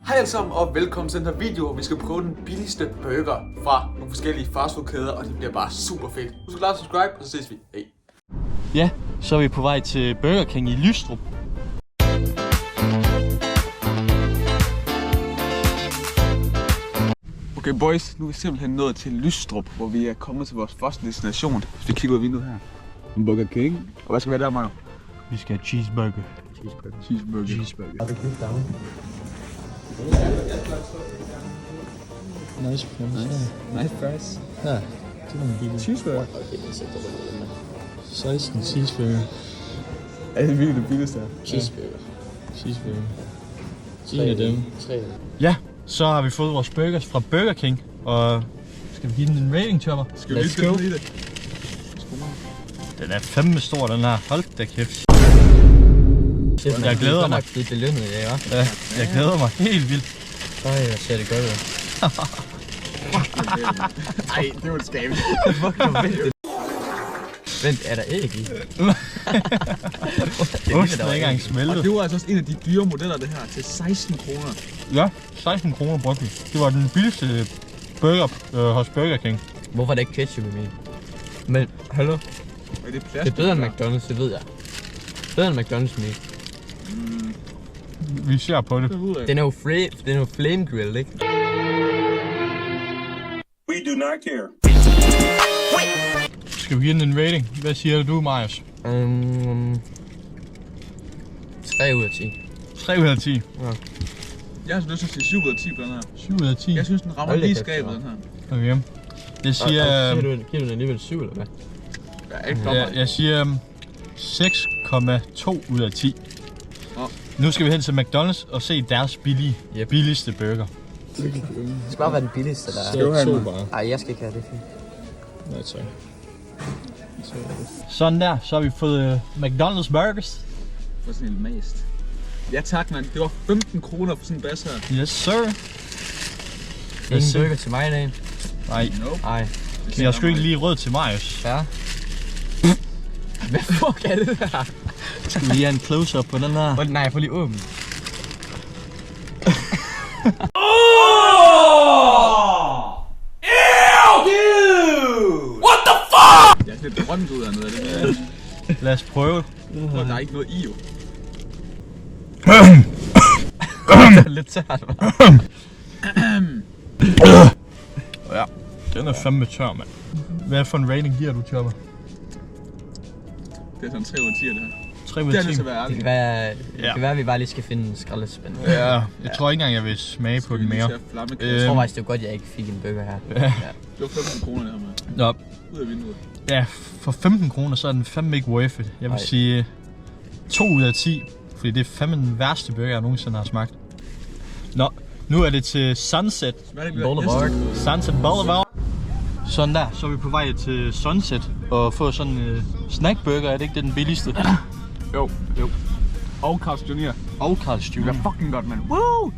Hej alle sammen og velkommen til den her video, hvor vi skal prøve den billigste burger fra nogle forskellige fastfoodkæder, og det bliver bare super fedt. Husk at subscribe, og så ses vi. Hej. Ja, så er vi på vej til Burger King i Lystrup. Okay boys, nu er vi simpelthen nået til Lystrup, hvor vi er kommet til vores første destination. Hvis vi kigger ud af vinduet her. Burger King. Og hvad skal vi have der, Mario? Vi skal have cheeseburger. Cheeseburger. Nice price. Ja, det er nogle billige. Cheeseburger. Okay, det sætter du med. 16 cheeseburger. Er det virkelig det billigste her? Cheeseburger. En af dem. 3. Ja, så har vi fået vores burgers fra Burger King. Og skal vi give den en rating, Chopper? Skal vi lige gå i det? Den er fandme stor, den her. Hold da kæft. Jeg glæder mig. Det er belønnet i dag, hva'? Ja, jeg glæder mig helt vildt. Øj, jeg ser det godt ud. Ej, det var et skab. Vent, er der æg i? Osten er ikke engang smeltet. Og det var altså også en af de dyre modeller, det her, til 16 kroner. Ja, 16 kroner brugte vi. Det var den billigste burger hos Burger King. Hvorfor er der ikke ketchup i min? Men, hallo? Er det Det er bedre end McDonald's, det ved jeg. Bedre end McDonald's min. Vi ser på det. Den er jo flame grill, ikke? We do not care. Skal vi give den en rating? Hvad siger du, Marius? 3 ud af 10. 3 ud af 10. Ja. Jeg har lyst til at sige 7 ud af 10 på den her. 7 ud af 10. Jeg synes, den rammer lige skabet, den her. Okay. Jeg siger... Giver du den alligevel 7, eller hvad? Jeg siger 6,2 ud af 10. Oh. Nu skal vi hen til McDonald's og se deres billigste burger. Det skal bare være den billigste, der er. Skal du have den? Ej, jeg skal ikke have det fint. Nej, tak. Sådan der, så har vi fået McDonald's burgers. For sådan en mast. Ja tak, mand. Det var 15 kroner for sådan en bass her. Yes, sir. Ingen burger til mig i dag. Nej, Nope. Ej. jeg har sgu ikke lige råd til Marius. Ja. Hvad fuck er det der? Skal vi lige have en close-up på den her? Nej, jeg får lige åben. Det er lidt drømt ud af noget af det her. Lad os prøve. Og der er ikke noget i jo. Det er lidt tørt, hva'? Ja, den er fandme tør, mand. Hvad for en rating giver du, Chopper? Det er sådan 3 ud af 10 af det her. 3 ud Det af er 10. nødt til at være Det ærligt. kan være, at vi bare lige skal finde en skraldespand. Ja, jeg tror ikke engang, jeg vil smage på den mere. Jeg tror faktisk, det var godt, jeg ikke fik en burger her. Ja. Det var 15 kroner det her, mand. Nå, Ud af vinduet. ja, for 15 kroner, så er den fandme ikke worth it. Jeg vil Nej. sige 2 ud af 10, fordi det er fandme den værste burger, jeg nogensinde har smagt. Nå, nu er det til Sunset Boulevard. Boulevard. Sådan der, så er vi på vej til Sunset og få sådan en snackburger, er det ikke det den billigste? Jo. Og Carl's Jr. Og Carl's Det er Jr. fucking godt, mand. Woo!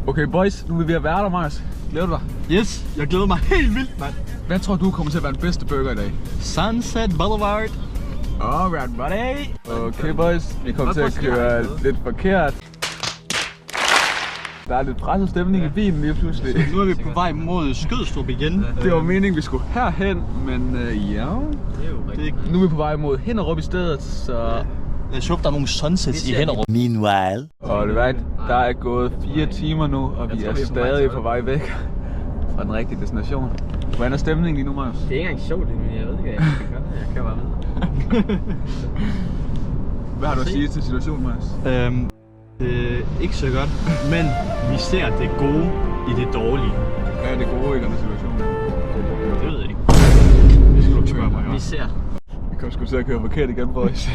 Okay boys, nu er vi ved at være der, Marius. Glæder du dig? Yes, jeg glæder mig helt vildt, mand. Hvad tror du kommer til at være den bedste burger i dag? Sunset Boulevard. Alright, buddy. Okay boys, vi kommer til at køre lidt forkert. Der er lidt presset stemning i bilen lige pludselig. Nu er vi på vej mod Skødstrup igen. Det var meningen, vi skulle herhen, men ja. Nu er vi på vej mod Hinderup i stedet, så... Jeg håber, der er nogle sunsets i Hinderup. Meanwhile. Og der er gået 4 timer nu, og vi er stadig på vej væk fra den rigtige destination. Hvordan er stemningen lige nu, Marius? Det er ikke engang sjovt, men jeg ved ikke, hvad jeg skal gøre. Jeg kan bare med. Hvad har du at sige til situationen, Marius? Ikke så godt, men vi ser det gode i det dårlige. Hvad er det gode i den situation? Det ved jeg ikke. Det skal du ikke spørge mig om. Vi ser. Vi kommer sgu til at køre forkert igen, boys.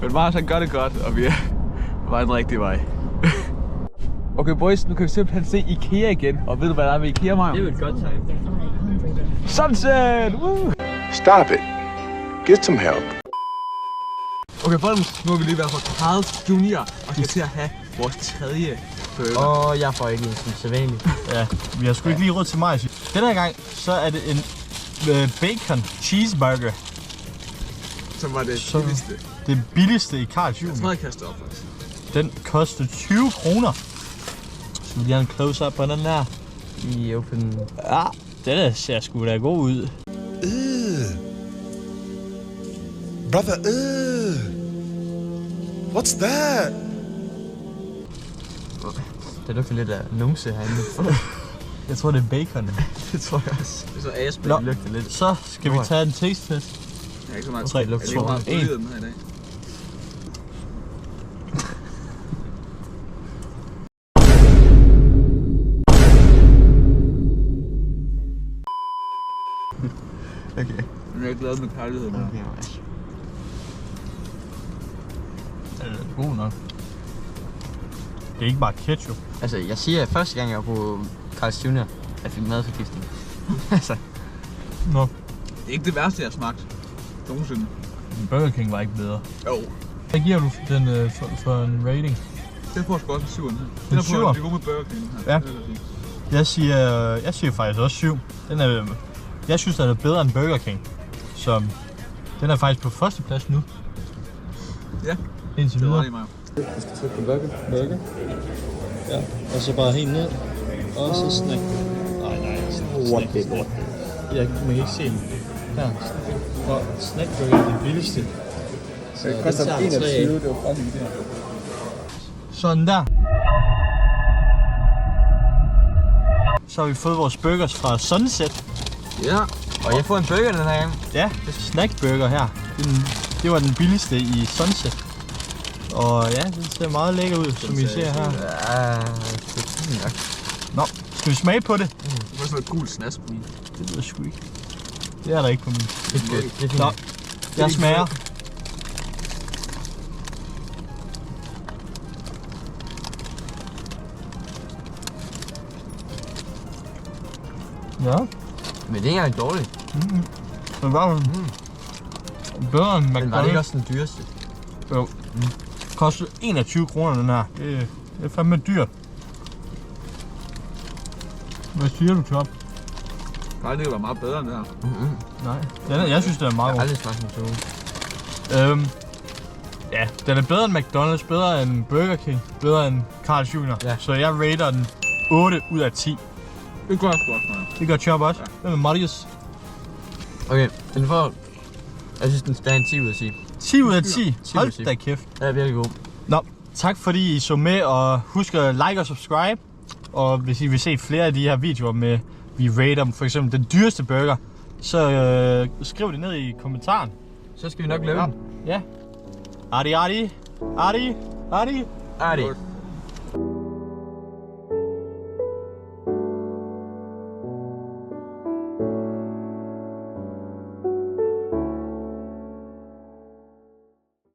Men Marius han gør det godt, og vi er på vej den rigtige vej. Okay boys, nu kan vi simpelthen se IKEA igen. Og ved du hvad der er ved IKEA, Mario? Det er jo et godt tegn. Sunset! Woo! Stop it. Get some help. Okay, folkens, nu har vi lige været på Carl's Jr. og skal til at have vores tredje burger. Jeg får ikke en som sædvanligt. Ja, vi har sgu ikke lige råd til mig. Den her gang, så er det en bacon cheeseburger. Som var det Så- billigste. Det billigste i Carl's Jeg Jr. tror, jeg kaster op faktisk. Den kostede 20 kroner. Så vi lige have en close-up på den her. I open. Ja, den der ser sgu da god ud. Brother, what's that? Det lugter lidt af numse herinde. Jeg tror, det er bacon. Det tror jeg også. Det er så aspen. Nå, Det lugter lidt. så skal vi tage en taste test. Jeg er ikke så meget. 3, Jeg er ikke så meget 2, 1. den her i dag. Okay. Men jeg er glad med kærligheden. Okay, Den er god nok. Det er ikke bare ketchup. altså, jeg siger, at første gang jeg var på Carl's Jr., jeg fik madforgiftning. Altså, Nå, Det er ikke det værste, jeg har smagt. Nogensinde. Burger King var ikke bedre. Jo. Hvad giver du den for en rating? Den får sgu også en 7. Den En er syver? på niveau med Burger King her. Ja. Det vil jeg sige. Jeg siger faktisk også 7. Den er, jeg synes, den er bedre end Burger King. Så den er faktisk på første plads nu. Ja, Indtil det var videre. det, Maja. Burger. Ja, og så bare helt ned. Og så snack. Nej. Jeg man kan ikke se den. Her. Og snackburger er det billigste. Så det koster 21, det var fucking det. Sådan der. Så har vi fået vores burgers fra Sunset. Ja. og jeg får en burger den her gang. Ja, snackburger her. Det var den billigste i Sunset. Og ja, den ser meget lækker ud, som I ser her. Ja, det er fint nok. Nå, skal vi smage på det? Det var sådan noget gul snask på min. Det ved jeg sgu ikke. Det er der ikke på min. Det er fedt. Det er fint. Nå, jeg smager. Ja, Men det er ikke engang dårligt. det var bedre end Men var det ikke McDonald's. også den dyreste? Jo. Kostede 21 kroner den her. Det er fandme dyrt. Hvad siger du, Top? Nej, det var meget bedre end det her. Nej. Jeg synes, det er meget Jeg har god. aldrig smagt en så. Ja, den er bedre end McDonald's, bedre end Burger King, bedre end Carl's Jr. Ja. Så jeg rater den 8 ud af 10. Det gør jeg sgu også, Maja. Det gør Chop også. Hvad med Marius? Okay, den får... Jeg synes, den skal have en 10 ud af 10. 10 ud af 10. 10 ud af Hold 10. da kæft. Den er virkelig god. Nå, tak fordi I så med, og husk at like og subscribe. Og hvis I vil se flere af de her videoer med, vi rater for eksempel den dyreste burger, så skriv det ned i kommentaren. Så skal vi nok lave den. Ja. Adi. Adi.